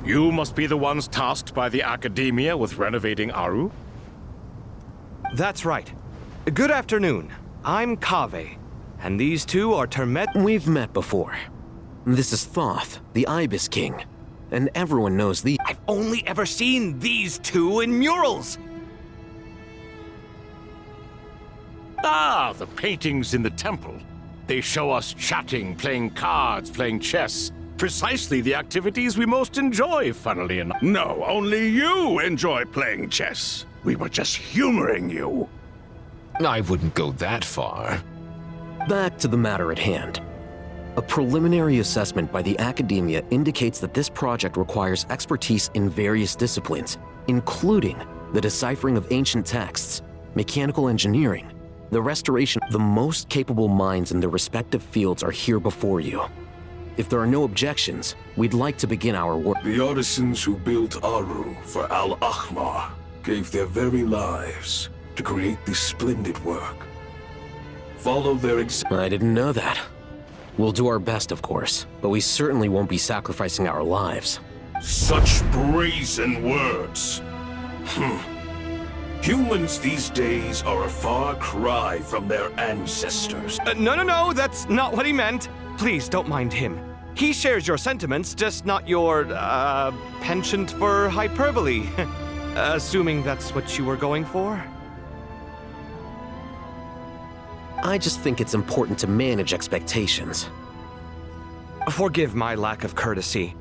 You must be the ones tasked by the Academia with renovating Aru? That's right. Good afternoon. I'm Kaveh, and these two are Termet. We've met before. This is Thoth, the Ibis King, and everyone knows the— I've only ever seen these two in murals! Ah, the paintings in the temple. They show us chatting, playing cards, playing chess. Precisely the activities we most enjoy, funnily enough. No, only you enjoy playing chess. We were just humoring you. I wouldn't go that far. Back to the matter at hand. A preliminary assessment by the Academia indicates that this project requires expertise in various disciplines, including the deciphering of ancient texts, mechanical engineering, the restoration. The most capable minds in their respective fields are here before you. If there are no objections, we'd like to begin our work. The artisans who built Aru for Al-Ahmar gave their very lives to create this splendid work. Follow their I didn't know that. We'll do our best, of course, but we certainly won't be sacrificing our lives. Such brazen words. Humans these days are a far cry from their ancestors. No, that's not what he meant. Please, don't mind him. He shares your sentiments, just not your, penchant for hyperbole. Assuming that's what you were going for? I just think it's important to manage expectations. Forgive my lack of courtesy,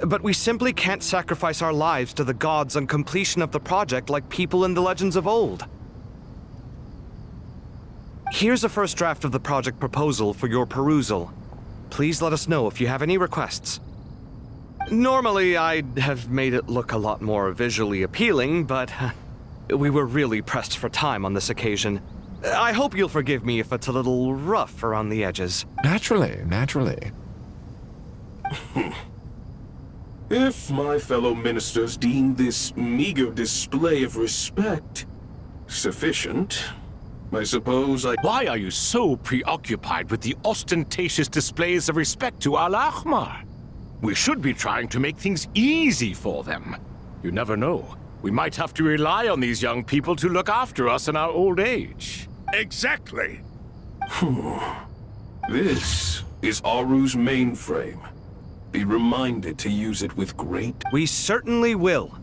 but we simply can't sacrifice our lives to the gods on completion of the project like people in the legends of old. Here's a first draft of the project proposal for your perusal. Please let us know if you have any requests. Normally, I'd have made it look a lot more visually appealing, but we were really pressed for time on this occasion. I hope you'll forgive me if it's a little rough around the edges. Naturally. If my fellow ministers deem this meager display of respect sufficient, I suppose I— Why are you so preoccupied with the ostentatious displays of respect to Al-Ahmar? We should be trying to make things easy for them. You never know. We might have to rely on these young people to look after us in our old age. Exactly. This is Aru's mainframe. Be reminded to use it with great— We certainly will.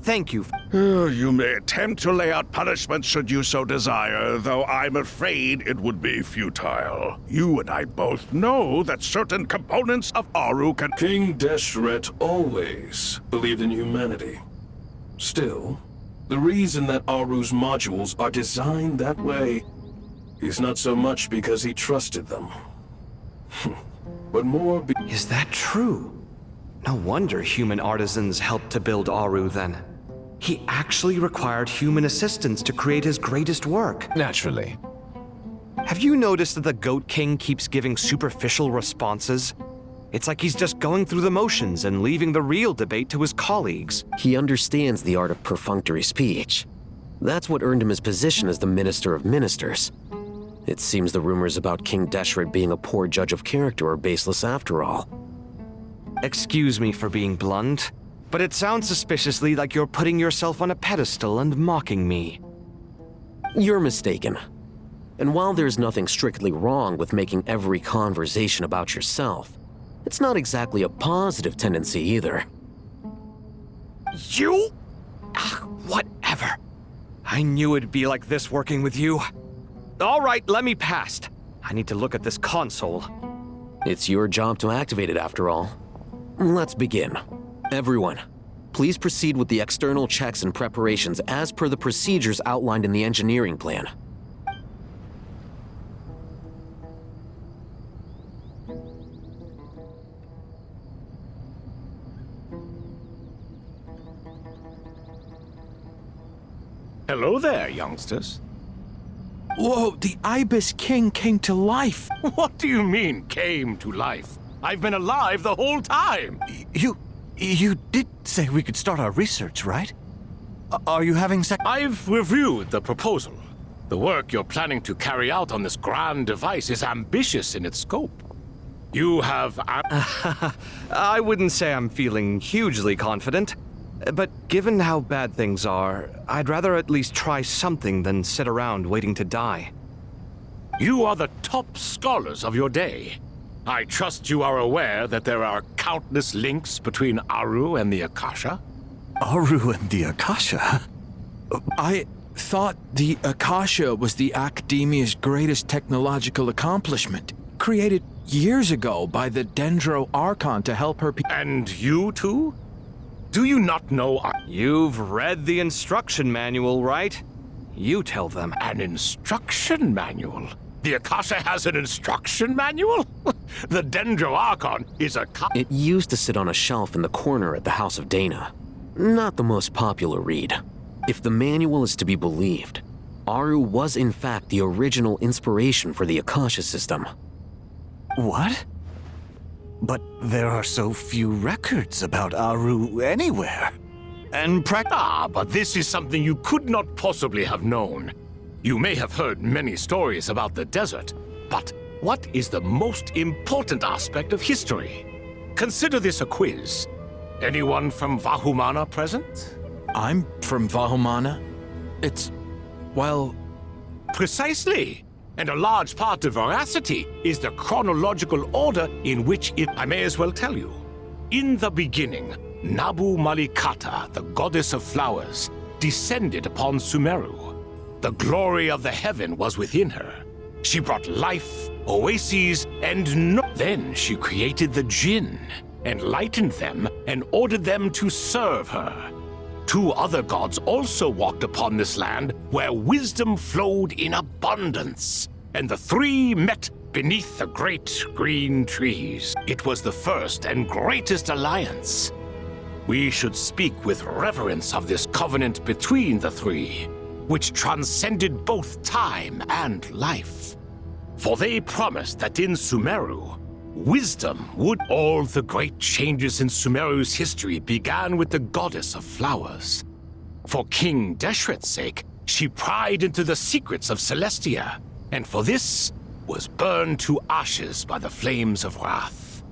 Thank you. You may attempt to lay out punishment should you so desire, though I'm afraid it would be futile. You and I both know that certain components of Aru can— King Deshret always believed in humanity. Still, the reason that Aru's modules are designed that way is not so much because he trusted them, but more Is that true? No wonder human artisans helped to build Aru then. He actually required human assistance to create his greatest work. Naturally. Have you noticed that the Goat King keeps giving superficial responses? It's like he's just going through the motions and leaving the real debate to his colleagues. He understands the art of perfunctory speech. That's what earned him his position as the Minister of Ministers. It seems the rumors about King Deshret being a poor judge of character are baseless after all. Excuse me for being blunt, but it sounds suspiciously like you're putting yourself on a pedestal and mocking me. You're mistaken. And while there's nothing strictly wrong with making every conversation about yourself, it's not exactly a positive tendency either. You? Whatever. I knew it'd be like this working with you. All right, let me past. I need to look at this console. It's your job to activate it after all. Let's begin. Everyone, please proceed with the external checks and preparations as per the procedures outlined in the engineering plan. Hello there, youngsters. Whoa, the Ibis King came to life. What do you mean, came to life? I've been alive the whole time. You did say we could start our research, right? Are you having I've reviewed the proposal. The work you're planning to carry out on this grand device is ambitious in its scope. You have... I wouldn't say I'm feeling hugely confident, but given how bad things are, I'd rather at least try something than sit around waiting to die. You are the top scholars of your day. I trust you are aware that there are countless links between Aru and the Akasha? Aru and the Akasha? I thought the Akasha was the Academia's greatest technological accomplishment, created years ago by the Dendro Archon to help her And you too? Do you not know You've read the instruction manual, right? You tell them. an instruction manual? The Akasha has an instruction manual? The Dendro Archon is a It used to sit on a shelf in the corner at the House of Dana. Not the most popular read. If the manual is to be believed, Aru was in fact the original inspiration for the Akasha system. What? But there are so few records about Aru anywhere. And but this is something you could not possibly have known. You may have heard many stories about the desert, but what is the most important aspect of history? Consider this a quiz. Anyone from Vahumana present? I'm from Vahumana. It's, well... Precisely. And a large part of veracity is the chronological order in which I may as well tell you. In the beginning, Nabu Malikata, the goddess of flowers, descended upon Sumeru. The glory of the heaven was within her. She brought life, oases, and Then she created the Jinn, enlightened them, and ordered them to serve her. 2 other gods also walked upon this land where wisdom flowed in abundance, and the 3 met beneath the great green trees. It was the first and greatest alliance. We should speak with reverence of this covenant between the 3, which transcended both time and life. For they promised that in Sumeru, wisdom would. All the great changes in Sumeru's history began with the goddess of flowers. For King Deshret's sake, she pried into the secrets of Celestia, and for this was burned to ashes by the flames of wrath.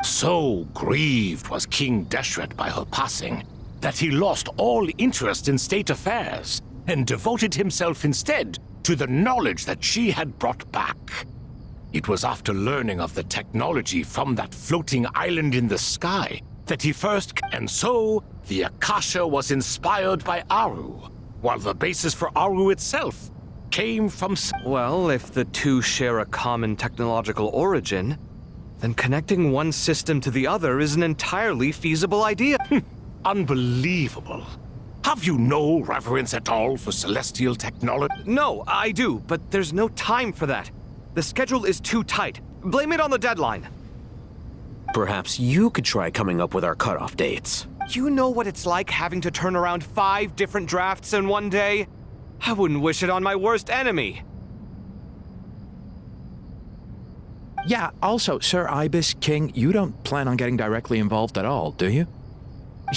So grieved was King Deshret by her passing that he lost all interest in state affairs and devoted himself instead to the knowledge that she had brought back. It was after learning of the technology from that floating island in the sky that he first... And so, the Akasha was inspired by Aru, while the basis for Aru itself came from... Well, if the 2 share a common technological origin, then connecting one system to the other is an entirely feasible idea. Unbelievable. Have you no reverence at all for celestial technology? No, I do, but there's no time for that. The schedule is too tight. Blame it on the deadline. Perhaps you could try coming up with our cutoff dates. You know what it's like having to turn around 5 different drafts in one day? I wouldn't wish it on my worst enemy. Yeah, also, Sir Ibis King, you don't plan on getting directly involved at all, do you?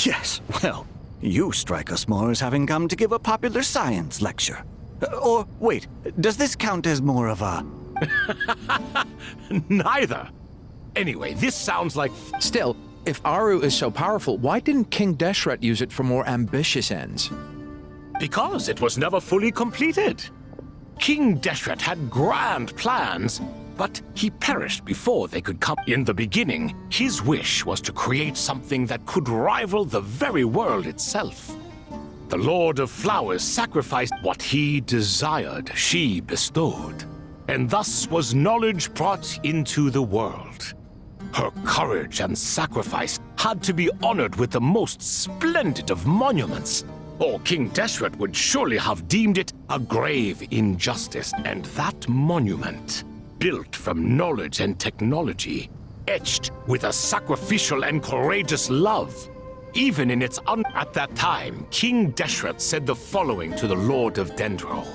yes, well, you strike us more as having come to give a popular science lecture. Or, wait, does this count as more of a... Neither. Anyway, this sounds like... Still, if Aru is so powerful, why didn't King Deshret use it for more ambitious ends? Because it was never fully completed. King Deshret had grand plans, but he perished before they could come. In the beginning, his wish was to create something that could rival the very world itself. The Lord of Flowers sacrificed what he desired, she bestowed, and thus was knowledge brought into the world. Her courage and sacrifice had to be honored with the most splendid of monuments, or King Deshret would surely have deemed it a grave injustice. And that monument, built from knowledge and technology, etched with a sacrificial and courageous love, even in its At that time, King Deshret said the following to the Lord of Dendro.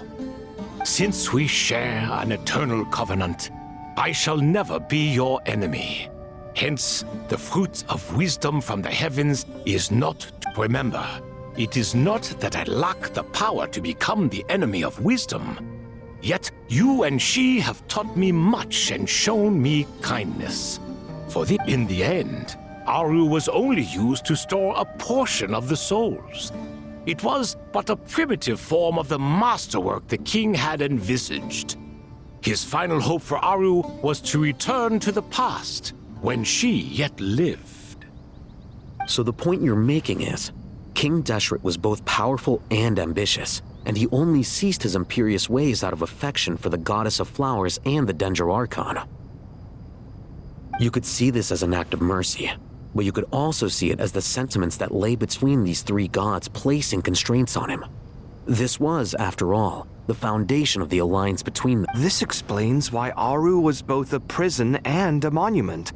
Since we share an eternal covenant, I shall never be your enemy. Hence, the fruit of wisdom from the heavens is not to remember. It is not that I lack the power to become the enemy of wisdom. Yet you and she have taught me much and shown me kindness. In the end, Aru was only used to store a portion of the souls. It was but a primitive form of the masterwork the king had envisaged. His final hope for Aru was to return to the past, when she yet lived. So the point you're making is, King Deshret was both powerful and ambitious, and he only ceased his imperious ways out of affection for the goddess of flowers and the Dendro Archon. You could see this as an act of mercy, but you could also see it as the sentiments that lay between these three gods placing constraints on him. This was, after all, the foundation of the alliance between them. This explains why Aru was both a prison and a monument,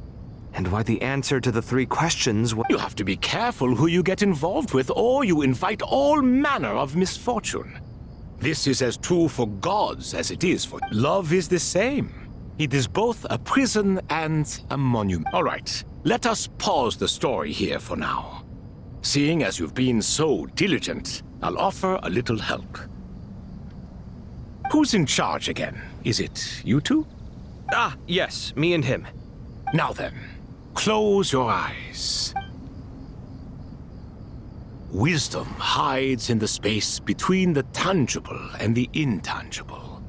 and why the answer to the three questions was... You have to be careful who you get involved with, or you invite all manner of misfortune. This is as true for gods as it is for... Love is the same. It is both a prison and a monument. All right, let us pause the story here for now. Seeing as you've been so diligent, I'll offer a little help. Who's in charge again? Is it you two? Ah, yes, me and him. Now then, close your eyes. Wisdom hides in the space between the tangible and the intangible.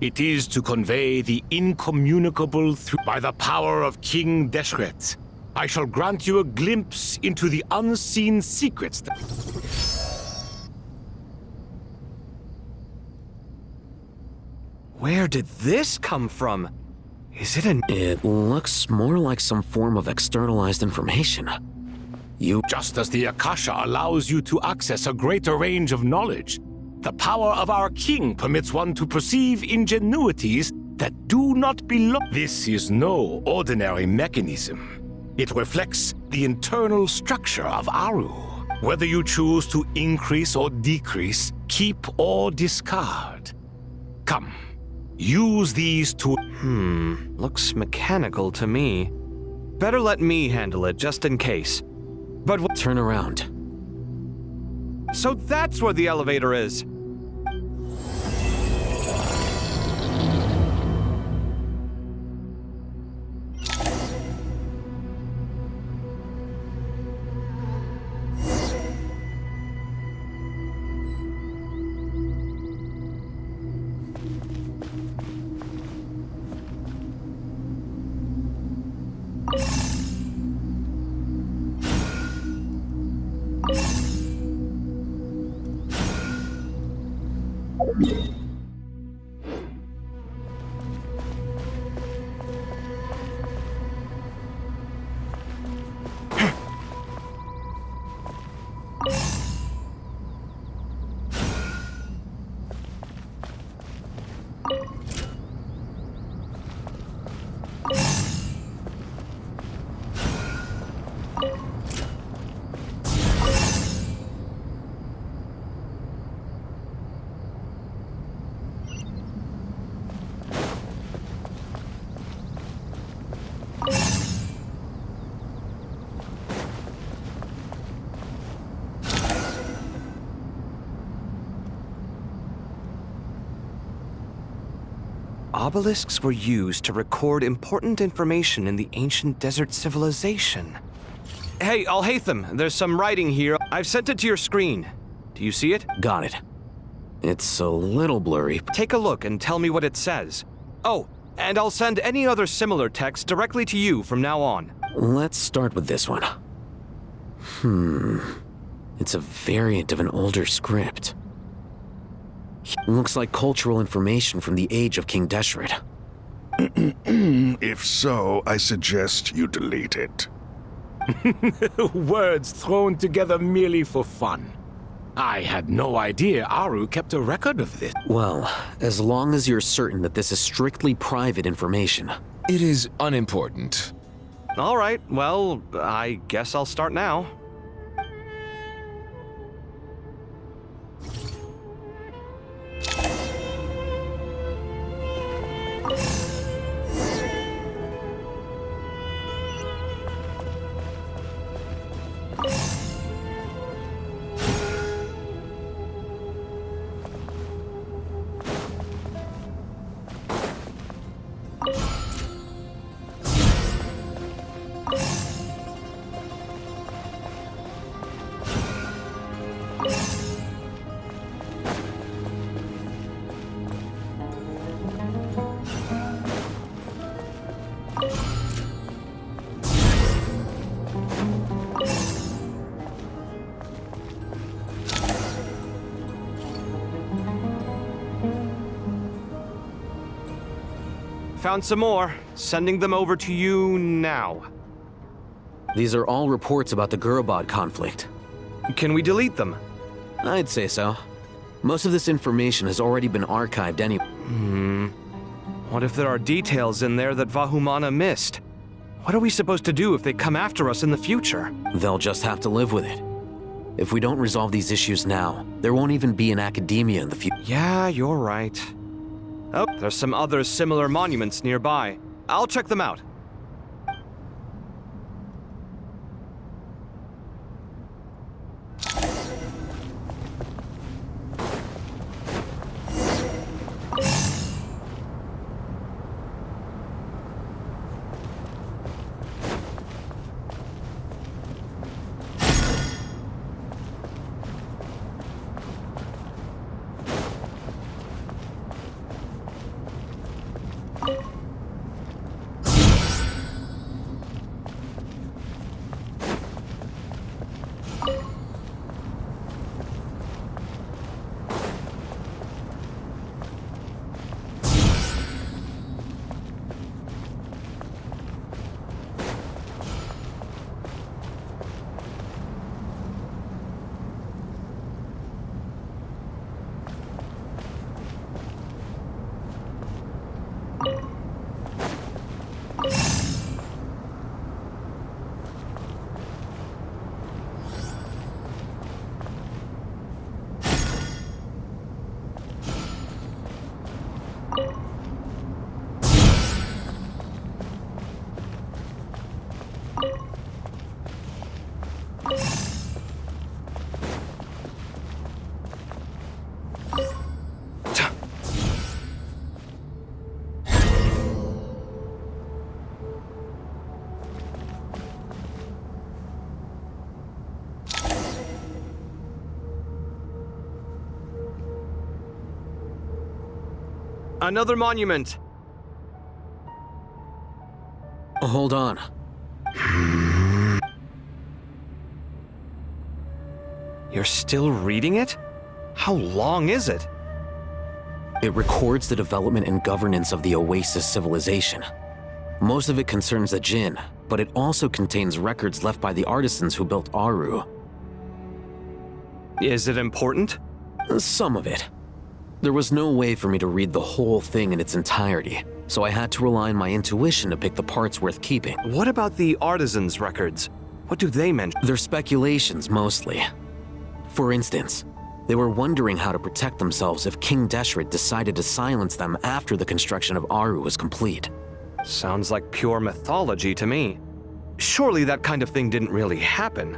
It is to convey the incommunicable through... By the power of King Deshret, I shall grant you a glimpse into the unseen secrets that... Where did this come from? Is it an... It looks more like some form of externalized information. Just as the Akasha allows you to access a greater range of knowledge, the power of our king permits one to perceive ingenuities that do not belong. This is no ordinary mechanism. It reflects the internal structure of Aru. Whether you choose to increase or decrease, keep or discard. Come, use these to... Looks mechanical to me. Better let me handle it, just in case. But Turn around. so that's where the elevator is. Obelisks were used to record important information in the ancient desert civilization. Hey, Alhaitham, there's some writing here. I've sent it to your screen. Do you see it? Got it. It's a little blurry. Take a look and tell me what it says. Oh, and I'll send any other similar text directly to you from now on. Let's start with this one. It's a variant of an older script. Looks like cultural information from the age of King Deshret. If so, I suggest you delete it. Words thrown together merely for fun. I had no idea Aru kept a record of this. Well, as long as you're certain that this is strictly private information. It is unimportant. All right, well, I guess I'll start now. Found some more. Sending them over to you now. These are all reports about the Gurubad conflict. Can we delete them? I'd say so. Most of this information has already been archived anyway. What if there are details in there that Vahumana missed? What are we supposed to do if they come after us in the future? They'll just have to live with it. If we don't resolve these issues now, there won't even be an academia in the future. Yeah, you're right. Oh, there's some other similar monuments nearby. I'll check them out. Another monument. Hold on. You're still reading it? How long is it? It records the development and governance of the Oasis civilization. Most of it concerns the Jinn, but it also contains records left by the artisans who built Aru. Is it important? Some of it. There was no way for me to read the whole thing in its entirety, so I had to rely on my intuition to pick the parts worth keeping. What about the artisans' records? What do they mention? They're speculations, mostly. For instance, they were wondering how to protect themselves if King Deshret decided to silence them after the construction of Aru was complete. Sounds like pure mythology to me. Surely that kind of thing didn't really happen.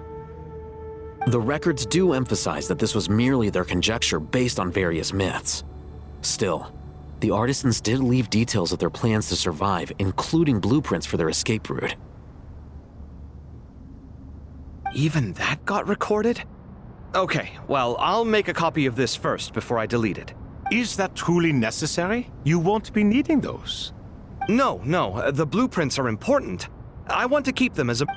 The records do emphasize that this was merely their conjecture based on various myths. Still, the artisans did leave details of their plans to survive, including blueprints for their escape route. Even that got recorded? Okay, well, I'll make a copy of this first before I delete it. Is that truly necessary? You won't be needing those. No, the blueprints are important. I want to keep them as a...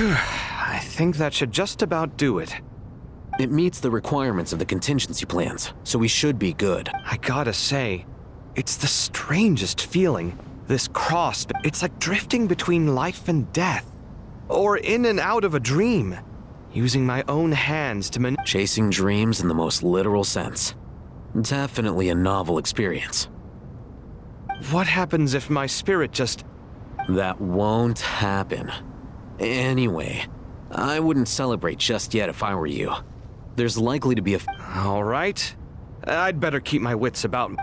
I think that should just about do it. It meets the requirements of the contingency plans, so we should be good. I gotta say, it's the strangest feeling. This cross, it's like drifting between life and death. Or in and out of a dream. Using my own hands to Chasing dreams in the most literal sense. Definitely a novel experience. What happens if my spirit just... That won't happen. Anyway, I wouldn't celebrate just yet if I were you. There's likely to be a... All right. I'd better keep my wits about me.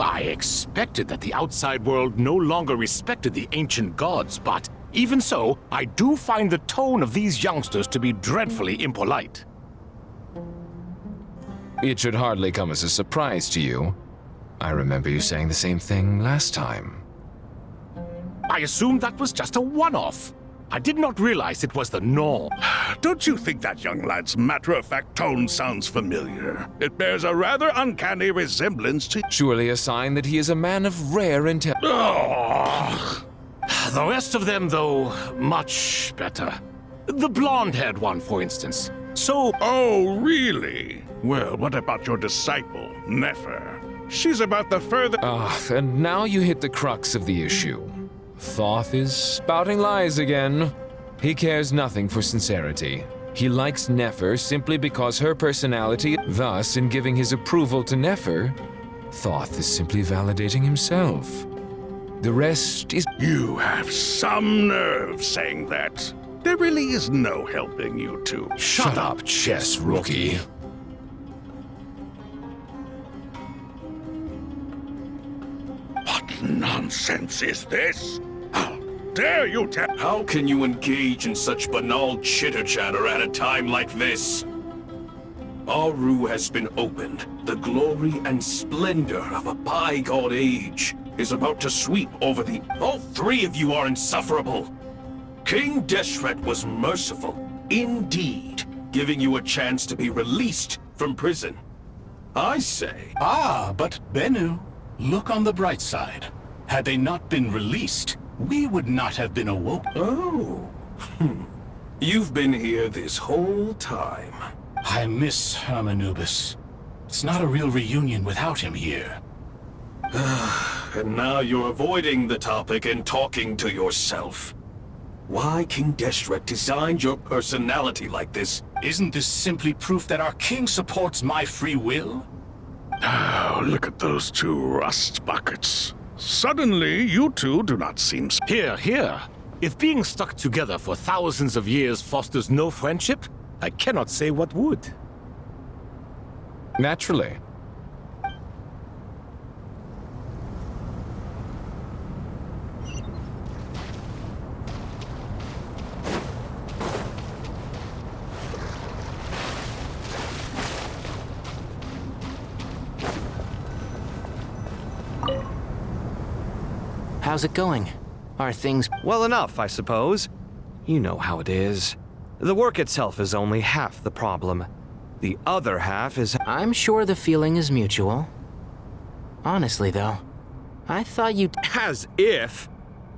I expected that the outside world no longer respected the ancient gods, but even so, I do find the tone of these youngsters to be dreadfully impolite. It should hardly come as a surprise to you. I remember you saying the same thing last time. I assumed that was just a one-off. I did not realize it was the norm. Don't you think that young lad's matter-of-fact tone sounds familiar? It bears a rather uncanny resemblance to... Surely a sign that he is a man of rare intelligence. Ugh. The rest of them, though, much better. The blonde-haired one, for instance. So... Oh, really? Well, what about your disciple, Nefer? She's about the further... And now you hit the crux of the issue. Thoth is spouting lies again. He cares nothing for sincerity. He likes Nefer simply because her personality, thus, in giving his approval to Nefer, Thoth is simply validating himself. The rest is... You have some nerve saying that. There really is no helping you two. Shut up, chess rookie. What nonsense is this? How dare you tell... How can you engage in such banal chitter-chatter at a time like this? Aru has been opened. The glory and splendor of a bygone age is about to sweep over the... All three of you are insufferable. King Deshret was merciful, indeed, giving you a chance to be released from prison. I say... But Bennu, look on the bright side. Had they not been released, we would not have been awoke. Oh. You've been here this whole time. I miss Hermanubis. It's not a real reunion without him here. And now you're avoiding the topic and talking to yourself. Why King Deshret designed your personality like this? Isn't this simply proof that our king supports my free will? Oh, look at those two rust buckets. Suddenly, you two do not seem... Here. If being stuck together for thousands of years fosters no friendship, I cannot say what would. Naturally. How's it going? Are things... Well enough, I suppose. You know how it is. The work itself is only half the problem. The other half is... I'm sure the feeling is mutual. Honestly, though, I thought you'd... As if!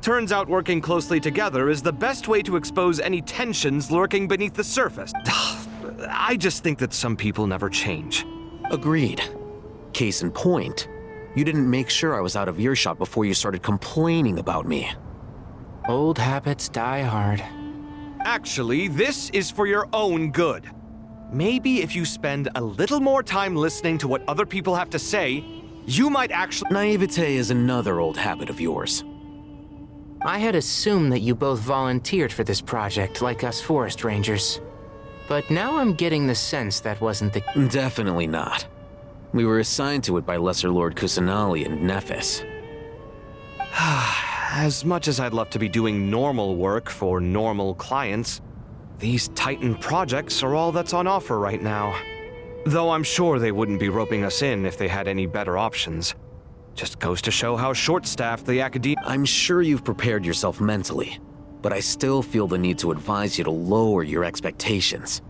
Turns out working closely together is the best way to expose any tensions lurking beneath the surface. I just think that some people never change. Agreed. Case in point, you didn't make sure I was out of earshot before you started complaining about me. Old habits die hard. Actually, this is for your own good. Maybe if you spend a little more time listening to what other people have to say, you might actually... Naivete is another old habit of yours. I had assumed that you both volunteered for this project, like us forest rangers. But now I'm getting the sense that wasn't the... Definitely not. We were assigned to it by Lesser Lord Kusanali and Nephis. As much as I'd love to be doing normal work for normal clients, these Titan projects are all that's on offer right now. Though I'm sure they wouldn't be roping us in if they had any better options. Just goes to show how short-staffed the academia... I'm sure you've prepared yourself mentally, but I still feel the need to advise you to lower your expectations.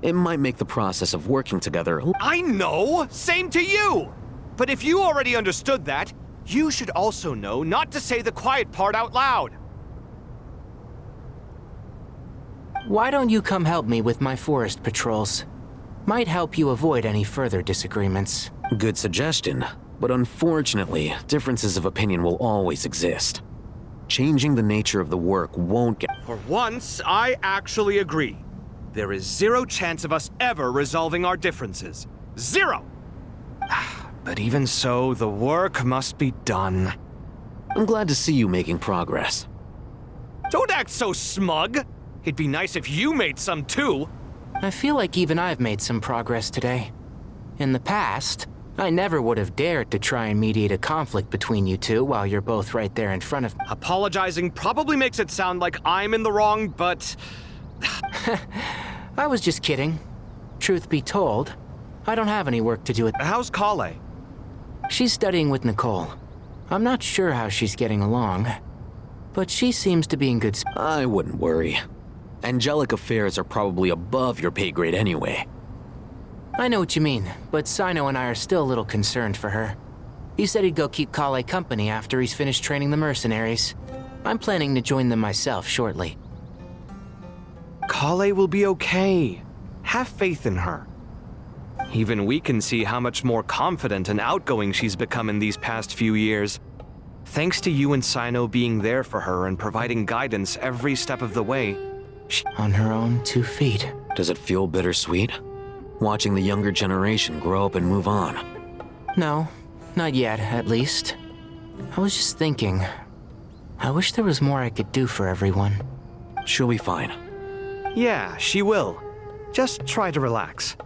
It might make the process of working together... I know! Same to you! But if you already understood that, you should also know not to say the quiet part out loud. Why don't you come help me with my forest patrols? Might help you avoid any further disagreements. Good suggestion, but unfortunately, differences of opinion will always exist. Changing the nature of the work won't get... For once, I actually agree. There is zero chance of us ever resolving our differences. Zero! But even so, the work must be done. I'm glad to see you making progress. Don't act so smug! It'd be nice if you made some too! I feel like even I've made some progress today. In the past, I never would have dared to try and mediate a conflict between you two while you're both right there in front of me. Apologizing probably makes it sound like I'm in the wrong, but... I was just kidding. Truth be told, I don't have any work to do with... How's Kale? She's studying with Nicole. I'm not sure how she's getting along. but she seems to be in good I wouldn't worry. Angelic affairs are probably above your pay grade anyway. I know what you mean, but Sino and I are still a little concerned for her. He said he'd go keep Kale company after he's finished training the mercenaries. I'm planning to join them myself shortly. Kale will be okay. Have faith in her. Even we can see how much more confident and outgoing she's become in these past few years. Thanks to you and Sino being there for her and providing guidance every step of the way, On her own 2 feet. Does it feel bittersweet? Watching the younger generation grow up and move on. No, not yet, at least. I was just thinking. I wish there was more I could do for everyone. She'll be fine. Yeah, she will. Just try to relax.